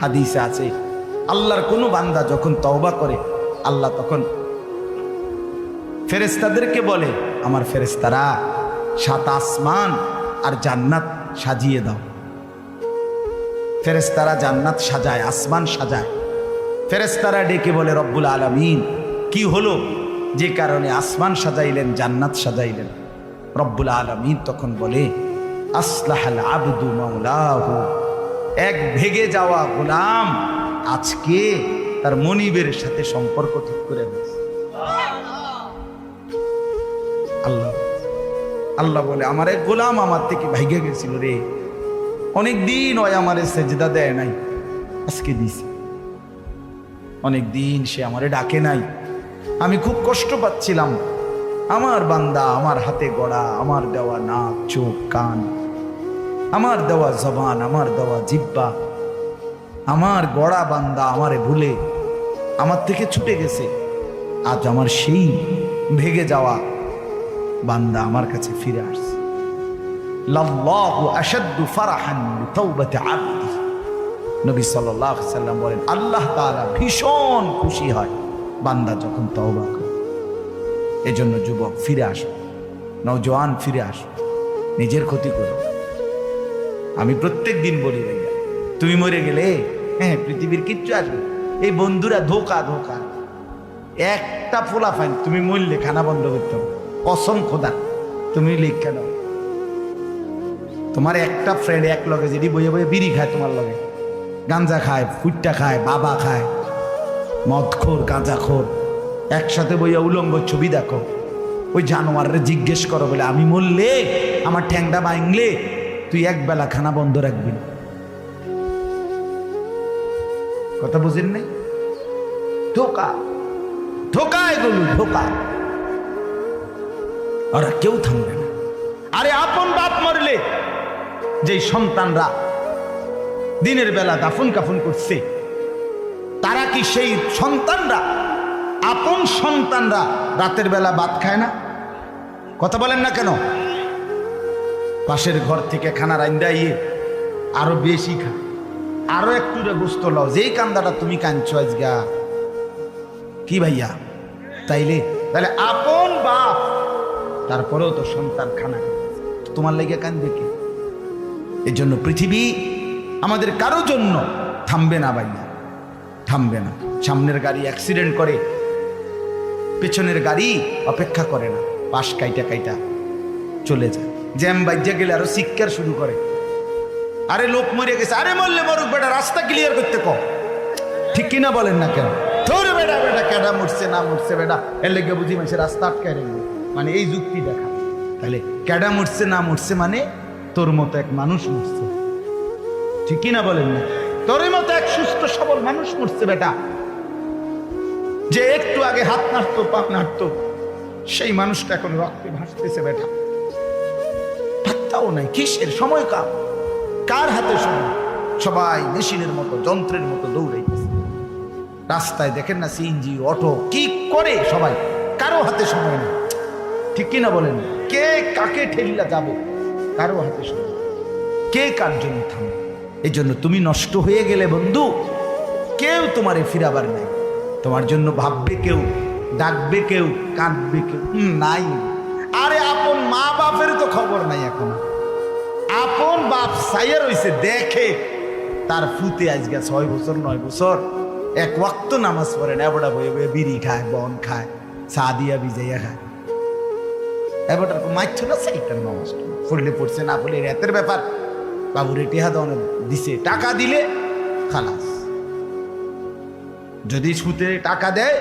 হাদিসে আছে আল্লাহর কোনো বান্দা যখন তওবা করে আল্লাহ তখন ফেরেশতাদেরকে বলে, আমার ফেরেশতারা 7 আসমান আর জান্নাত সাজিয়ে দাও। ফেরেশতারা জান্নাত সাজায়, আসমান সাজায়। ফেরেশতারা ডেকে বলে, রব্বুল আলামিন কি হলো যে কারণে আসমান সাজাইলেন, জান্নাত সাজাইলেন? রব্বুল আলামিন তখন বলে, আসলাহাল আবদু মাওলাহু, এক ভেগে যাওয়া গোলাম আজকে তার মনিবের সাথে সম্পর্ক ঠিক করে দিয়েছে। আল্লাহ আল্লাহ বলে, আমার এক গোলাম আমার থেকে ভাইগে গেছিল রে, অনেক দিন ওই আমারে সেজদা দেয় নাই, আজকে দিছে। অনেক দিন সে আমারে ডাকে নাই, আমি খুব কষ্ট পাচ্ছিলাম। আমার বান্দা আমার হাতে গড়া, আমার দেওয়া নাক চোখ কান, আমার দেওয়া জবান, আমার দেওয়া জিহ্বা, আমার গড়া বান্দা আমারে ভুলে আমার থেকে ছুটে গেছে। আজ আমার সেই ভেগে যাওয়া বান্দা আমার কাছে ফিরে আসছে। লাল্লাহু আশাদ্দু ফারাহান বিতাওবাতি আবদি, নবী সাল্লাল্লাহু আলাইহি সাল্লাম বলেন, আল্লাহ তাআলা ভীষণ খুশি হয় বান্দা যখন তওবা করে। এজন্য যুবক ফিরে আসো, নওজোয়ান ফিরে আসো, নিজের ক্ষতি করো। আমি প্রত্যেক দিন বলি, ভাইয়া তুমি মরে গেলে হ্যাঁ পৃথিবীর কিচ্ছু আসবে, এই বন্ধুরা ধোকা ধোকা। একটা ফোলা ফাইন তুমি মরলে খানা বন্ধ করতে হবে, কসম খোদা তুমি লিখে নাও। তোমার একটা ফ্রেন্ড এক লগে যদি বইয়ে বইয়ে বিড়ি খায়, তোমার লগে গাঞ্জা খায়, ফুটটা খায়, বাবা খায়, মদখোর গাঁজাখোর, একসাথে বইয়া উলঙ্গ ছবি দেখো, ওই জানোয়াররে জিজ্ঞেস করো বলে, আমি মরলে আমার ঠ্যাংটা ভাঙলে তুই একবেলা খানা বন্ধ রাখবি না। কথা বুঝেন নাই? ধোকা ধোকা, এগুলো ধোকা। ওরা কেউ থামবে না। আরে আপন বাপ মরলে যে সন্তানরা দিনের বেলা দাফন কাফন করছে, তারা কি সেই সন্তানরা, আপন সন্তানরা রাতের বেলা ভাত খায় না? কথা বলেন না কেন? পাশের ঘর থেকে খানা রান্দাইয়ে আরো বেশি খা, আরো একটু গোস্ত লাও, যেই কান্দাটা তুমি কাঁদছো আজগা। কি ভাইয়া তাইলে তাহলে আপন বাপ, তারপরেও তো সন্তান খানা তোমার লেগে কাঁদবে কে? এই জন্য পৃথিবী আমাদের কারো জন্য থামবে না ভাইয়া, থামবে না। সামনের গাড়ি অ্যাক্সিডেন্ট করে, পেছনের গাড়ি অপেক্ষা করে না, পাশ কাইটা কাইটা চলে যায়। জ্যাম বাজ্যা গেলে আরো শিক্ষার শুরু করে, আরে লোক মরে গেছে, আরে মরলে মরুক বেটা, রাস্তা ক্লিয়ার করতে কও। ঠিক কিনা বলেন না কেন? তোর বেটা বেটা কেডা মরছে না মরছে বেটা, এর লেগে বুঝি মানুষের রাস্তা আটকায় রেখে, মানে এই যুক্তি দেখা। তাহলে কেডা মরছে না মরছে মানে তোর মতো এক মানুষ মরছে। ঠিক কিনা বলেন না? তোর মতো এক সুস্থ সবল মানুষ মরছে বেটা, যে একটু আগে হাত নাড়তো পা নাড়তো, সেই মানুষটা এখন রক্তে ভাসতেছে বেটা। পাত্তাও নাই, কিসের সময় কাম, কার হাতে সময়? সবাই মেশিনের মতো, যন্ত্রের মতো দৌড়াইতেছে। রাস্তায় দেখেন না সিএনজি অটো কি করে সবাই, কারো হাতে সময় নেই। ঠিক কিনা বলেন? কে কাকে ঠেলিলা যাবে, কারো হাতে সময়, কে কার জন্য থামবে। এই জন্য তুমি নষ্ট হয়ে গেলে বন্ধু, কেউ তোমারে ফিরাবার নাই। তোমার জন্য ভাববে কেউ, ডাকবে কেউ, কাঁদবে কেউ নাই। আরে আপন মা বাপের তো খবর নাই এখন। আপন বাপ সাইয়া রইছে, দেখে তার ফুতে আজকে 6 বছর 9 বছর এক ওয়াক্ত নামাজ পড়ে না, এবড়া বয়ে বয়ে বিড়ি খায়, বন খায়, চা দিয়া ভিজাইয়া খায়। এবটার মাইছ না সাইটার নামাজ পড়লে পড়ছে, না পড়লে রাতের ব্যাপার। বাবুরে টিহা দিছে, টাকা দিলে খালাস। যদি সুতে টাকা দেয়